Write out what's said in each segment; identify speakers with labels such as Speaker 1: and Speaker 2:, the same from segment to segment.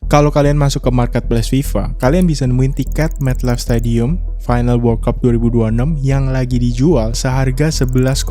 Speaker 1: Kalau kalian masuk ke marketplace FIFA, kalian bisa nemuin tiket MetLife Stadium Final World Cup 2026 yang lagi dijual seharga 11,5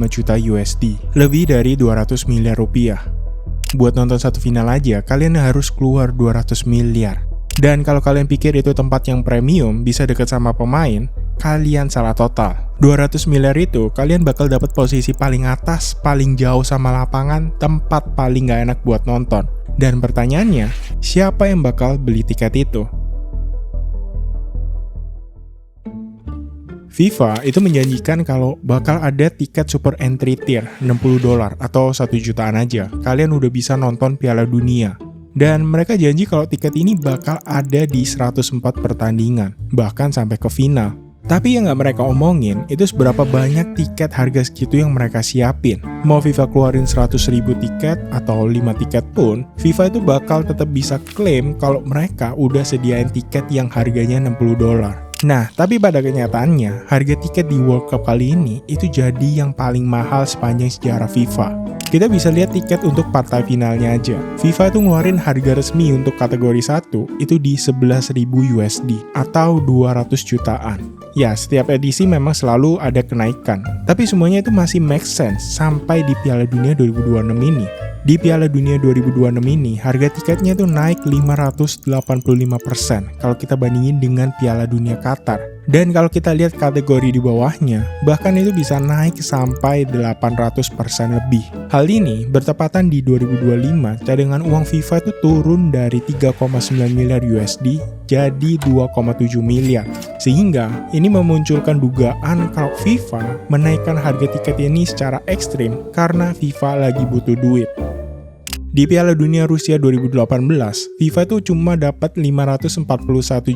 Speaker 1: juta USD, lebih dari 200 miliar rupiah. Buat nonton satu final aja, kalian harus keluar 200 miliar. Dan kalau kalian pikir itu tempat yang premium, bisa deket sama pemain, kalian salah total. 200 miliar itu, kalian bakal dapat posisi paling atas, paling jauh sama lapangan, tempat paling gak enak buat nonton. Dan pertanyaannya, siapa yang bakal beli tiket itu? FIFA itu menjanjikan kalau bakal ada tiket super entry tier $60 atau 1 jutaan aja. Kalian udah bisa nonton Piala Dunia. Dan mereka janji kalau tiket ini bakal ada di 104 pertandingan, bahkan sampai ke final. Tapi yang nggak mereka omongin, itu seberapa banyak tiket harga segitu yang mereka siapin. Mau FIFA keluarin 100.000 tiket atau 5 tiket pun, FIFA itu bakal tetap bisa klaim kalau mereka udah sediain tiket yang harganya $60. Nah, tapi pada kenyataannya, harga tiket di World Cup kali ini itu jadi yang paling mahal sepanjang sejarah FIFA. Kita bisa lihat tiket untuk partai finalnya aja. FIFA itu ngeluarin harga resmi untuk kategori 1 itu di 11.000 USD atau 200 jutaan. Ya, setiap edisi memang selalu ada kenaikan, tapi semuanya itu masih make sense sampai di Piala Dunia 2026 ini. Di Piala Dunia 2026 ini, harga tiketnya tuh naik 585% kalau kita bandingin dengan Piala Dunia Qatar. Dan kalau kita lihat kategori di bawahnya, bahkan itu bisa naik sampai 800% lebih. Hal ini bertepatan di 2025, cadangan uang FIFA itu turun dari 3,9 miliar USD jadi 2,7 miliar. Sehingga ini memunculkan dugaan kalau FIFA menaikkan harga tiket ini secara ekstrim karena FIFA lagi butuh duit. Di Piala Dunia Rusia 2018, FIFA itu cuma dapat 541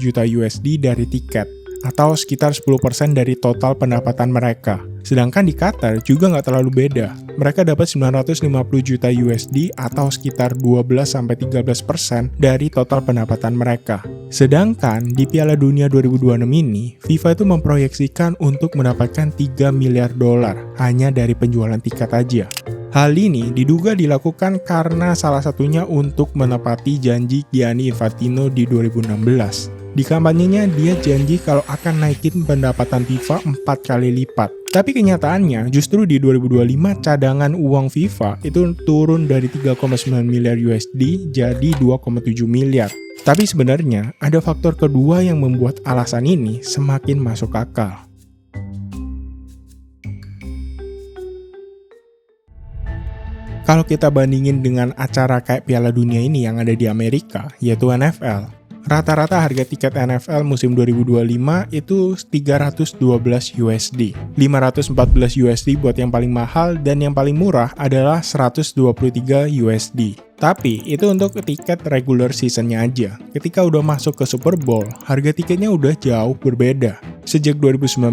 Speaker 1: juta USD dari tiket, atau sekitar 10% dari total pendapatan mereka. Sedangkan di Qatar juga nggak terlalu beda. Mereka dapat 950 juta USD atau sekitar 12-13% dari total pendapatan mereka. Sedangkan di Piala Dunia 2026 ini, FIFA itu memproyeksikan untuk mendapatkan $3 miliar hanya dari penjualan tiket aja. Hal ini diduga dilakukan karena salah satunya untuk menepati janji Gianni Infantino di 2016. Di kampanyenya dia janji kalau akan naikin pendapatan FIFA 4 kali lipat. Tapi kenyataannya justru di 2025 cadangan uang FIFA itu turun dari 3,9 miliar USD jadi 2,7 miliar. Tapi sebenarnya ada faktor kedua yang membuat alasan ini semakin masuk akal. Kalau kita bandingin dengan acara kayak Piala Dunia ini yang ada di Amerika, yaitu NFL, rata-rata harga tiket NFL musim 2025 itu 312 USD, 514 USD buat yang paling mahal dan yang paling murah adalah 123 USD. Tapi itu untuk tiket regular seasonnya aja. Ketika udah masuk ke Super Bowl, harga tiketnya udah jauh berbeda. Sejak 2019,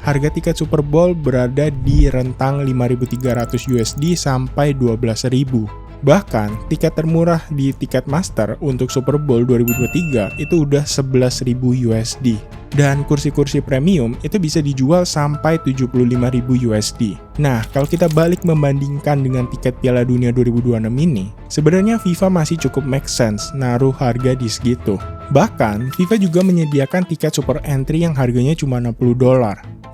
Speaker 1: harga tiket Super Bowl berada di rentang 5.300 USD sampai 12.000. Bahkan, tiket termurah di Ticketmaster untuk Super Bowl 2023 itu udah 11.000 USD. Dan kursi-kursi premium itu bisa dijual sampai 75.000 USD. Nah, kalau kita balik membandingkan dengan tiket Piala Dunia 2026 ini, sebenarnya FIFA masih cukup make sense naruh harga di segitu. Bahkan, FIFA juga menyediakan tiket super entry yang harganya cuma $60.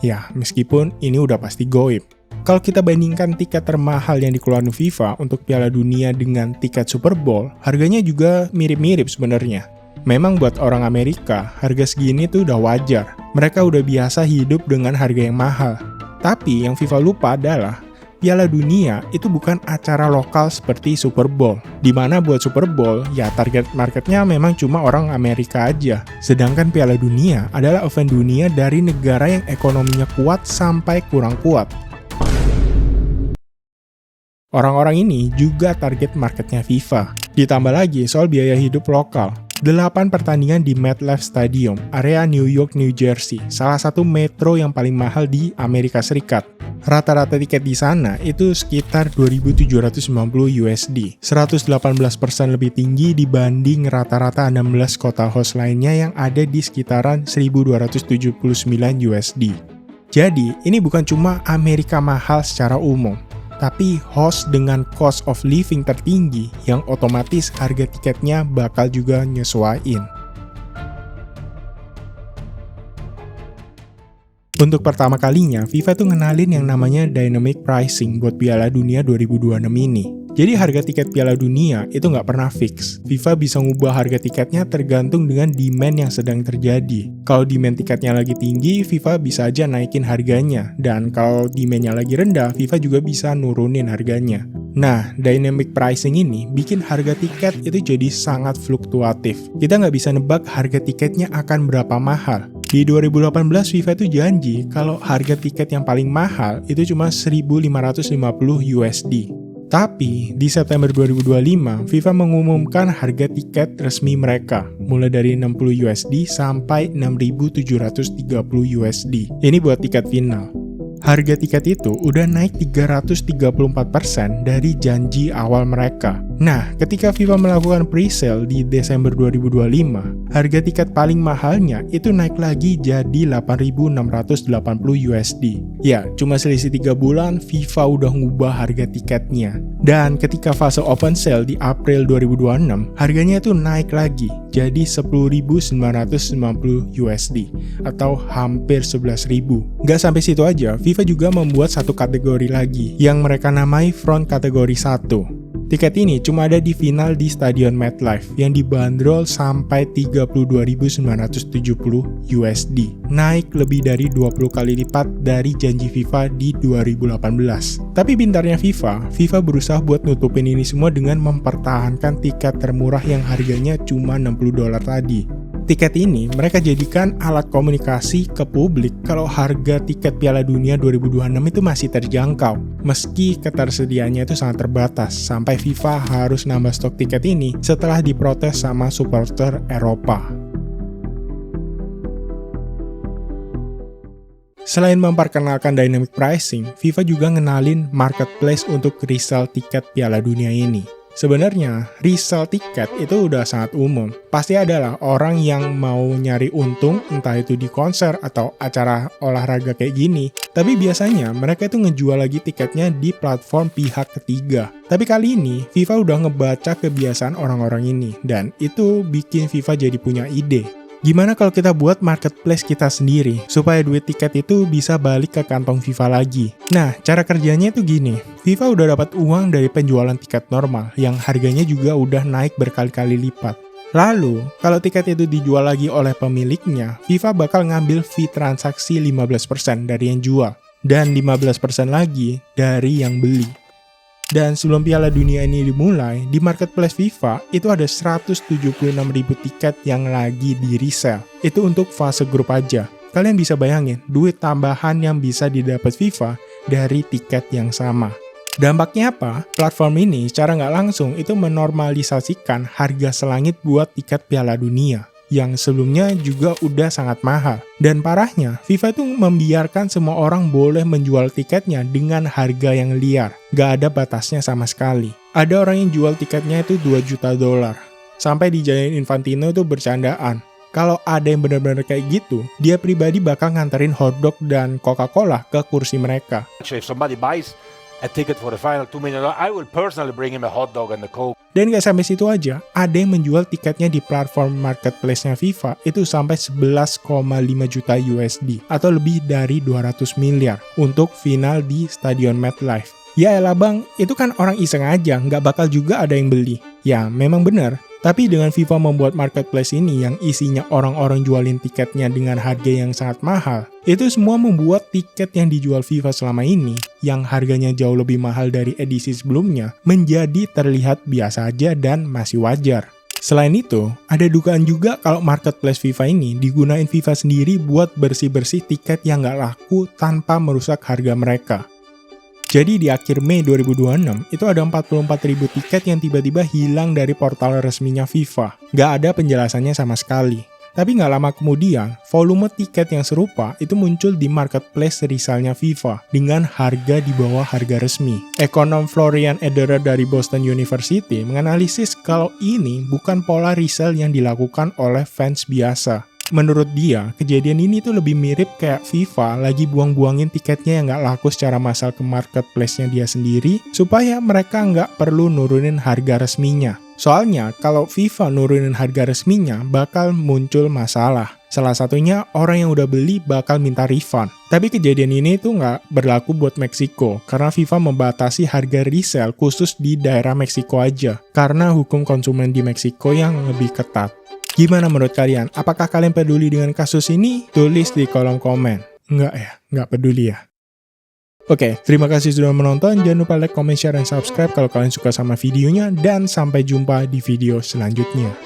Speaker 1: Ya, meskipun ini udah pasti goib. Kalau kita bandingkan tiket termahal yang dikeluarkan FIFA untuk Piala Dunia dengan tiket Super Bowl, harganya juga mirip-mirip sebenarnya. Memang buat orang Amerika, harga segini tuh udah wajar. Mereka udah biasa hidup dengan harga yang mahal. Tapi yang FIFA lupa adalah, Piala Dunia itu bukan acara lokal seperti Super Bowl. Dimana buat Super Bowl, ya target marketnya memang cuma orang Amerika aja. Sedangkan Piala Dunia adalah event dunia dari negara yang ekonominya kuat sampai kurang kuat. Orang-orang ini juga target marketnya FIFA. Ditambah lagi soal biaya hidup lokal. 8 pertandingan di MetLife Stadium, area New York, New Jersey, salah satu metro yang paling mahal di Amerika Serikat. Rata-rata tiket di sana itu sekitar 2.790 USD, 118% lebih tinggi dibanding rata-rata 16 kota host lainnya yang ada di sekitaran 1.279 USD. Jadi, ini bukan cuma Amerika mahal secara umum. tapi host dengan cost of living tertinggi yang otomatis harga tiketnya bakal juga nyesuaiin. Untuk pertama kalinya, FIFA tuh ngenalin yang namanya dynamic pricing buat Piala Dunia 2026 ini. Jadi harga tiket Piala Dunia itu nggak pernah fix. FIFA bisa ngubah harga tiketnya tergantung dengan demand yang sedang terjadi. Kalau demand tiketnya lagi tinggi, FIFA bisa aja naikin harganya. Dan kalau demandnya lagi rendah, FIFA juga bisa nurunin harganya. Nah, dynamic pricing ini bikin harga tiket itu jadi sangat fluktuatif. Kita nggak bisa nebak harga tiketnya akan berapa mahal. Di 2018, FIFA itu janji kalau harga tiket yang paling mahal itu cuma 1.550 USD. Tapi, di September 2025, FIFA mengumumkan harga tiket resmi mereka, mulai dari 60 USD sampai 6.730 USD. Ini buat tiket final. Harga tiket itu udah naik 334% dari janji awal mereka. Nah, ketika FIFA melakukan pre-sale di Desember 2025, harga tiket paling mahalnya itu naik lagi jadi 8.680 USD. Ya, cuma selisih 3 bulan, FIFA udah ngubah harga tiketnya. Dan ketika fase open sale di April 2026, harganya itu naik lagi jadi 10.990 USD atau hampir 11.000. Nggak sampai situ aja, FIFA juga membuat satu kategori lagi yang mereka namai front kategori 1. Tiket ini cuma ada di final di Stadion MetLife yang dibanderol sampai 32.970 USD. Naik lebih dari 20 kali lipat dari janji FIFA di 2018. Tapi pintarnya FIFA berusaha buat nutupin ini semua dengan mempertahankan tiket termurah yang harganya cuma $60 tadi. Tiket ini mereka jadikan alat komunikasi ke publik kalau harga tiket Piala Dunia 2026 itu masih terjangkau, meski ketersediaannya itu sangat terbatas, sampai FIFA harus nambah stok tiket ini setelah diprotes sama supporter Eropa. Selain memperkenalkan dynamic pricing, FIFA juga ngenalin marketplace untuk resell tiket Piala Dunia ini. Sebenarnya, resell tiket itu udah sangat umum. Pasti adalah orang yang mau nyari untung, entah itu di konser atau acara olahraga kayak gini. Tapi biasanya mereka itu ngejual lagi tiketnya di platform pihak ketiga. Tapi kali ini, FIFA udah ngebaca kebiasaan orang-orang ini. Dan itu bikin FIFA jadi punya ide. Gimana kalau kita buat marketplace kita sendiri, supaya duit tiket itu bisa balik ke kantong FIFA lagi? Nah, cara kerjanya itu gini, FIFA udah dapat uang dari penjualan tiket normal, yang harganya juga udah naik berkali-kali lipat. Lalu, kalau tiket itu dijual lagi oleh pemiliknya, FIFA bakal ngambil fee transaksi 15% dari yang jual, dan 15% lagi dari yang beli. Dan sebelum Piala Dunia ini dimulai, di marketplace FIFA itu ada 176.000 tiket yang lagi di resell. Itu untuk fase grup aja. Kalian bisa bayangin, duit tambahan yang bisa didapat FIFA dari tiket yang sama. Dampaknya apa? Platform ini secara nggak langsung itu menormalisasikan harga selangit buat tiket Piala Dunia, yang sebelumnya juga udah sangat mahal. Dan parahnya, FIFA itu membiarkan semua orang boleh menjual tiketnya dengan harga yang liar. Gak ada batasnya sama sekali. Ada orang yang jual tiketnya itu $2 juta. Sampai dijadiin Infantino itu bercandaan. Kalau ada yang benar-benar kayak gitu, dia pribadi bakal nganterin hotdog dan Coca-Cola ke kursi mereka.
Speaker 2: If somebody buys a ticket for the final $2 million, I will personally bring him a hot dog and a Coke.
Speaker 1: Dan gak sampai situ aja, ada yang menjual tiketnya di platform marketplace-nya FIFA itu sampai 11,5 juta USD atau lebih dari 200 miliar untuk final di Stadion MetLife. Ya elah bang, itu kan orang iseng aja, nggak bakal juga ada yang beli. Ya memang benar, tapi dengan FIFA membuat marketplace ini yang isinya orang-orang jualin tiketnya dengan harga yang sangat mahal, itu semua membuat tiket yang dijual FIFA selama ini, yang harganya jauh lebih mahal dari edisi sebelumnya, menjadi terlihat biasa aja dan masih wajar. Selain itu, ada dugaan juga kalau marketplace FIFA ini digunain FIFA sendiri buat bersih-bersih tiket yang nggak laku tanpa merusak harga mereka. Jadi di akhir Mei 2026, itu ada 44.000 tiket yang tiba-tiba hilang dari portal resminya FIFA. Nggak ada penjelasannya sama sekali. Tapi nggak lama kemudian, volume tiket yang serupa itu muncul di marketplace resellnya FIFA dengan harga di bawah harga resmi. Ekonom Florian Ederer dari Boston University menganalisis kalau ini bukan pola resell yang dilakukan oleh fans biasa. Menurut dia, kejadian ini tuh lebih mirip kayak FIFA lagi buang-buangin tiketnya yang nggak laku secara massal ke marketplace-nya dia sendiri, supaya mereka nggak perlu nurunin harga resminya. Soalnya, kalau FIFA nurunin harga resminya, bakal muncul masalah. Salah satunya, orang yang udah beli bakal minta refund. Tapi kejadian ini tuh nggak berlaku buat Meksiko, karena FIFA membatasi harga resell khusus di daerah Meksiko aja, karena hukum konsumen di Meksiko yang lebih ketat. Gimana menurut kalian? Apakah kalian peduli dengan kasus ini? Tulis di kolom komen. Enggak ya? Enggak peduli ya? Oke, terima kasih sudah menonton. Jangan lupa like, comment, share, dan subscribe kalau kalian suka sama videonya. Dan sampai jumpa di video selanjutnya.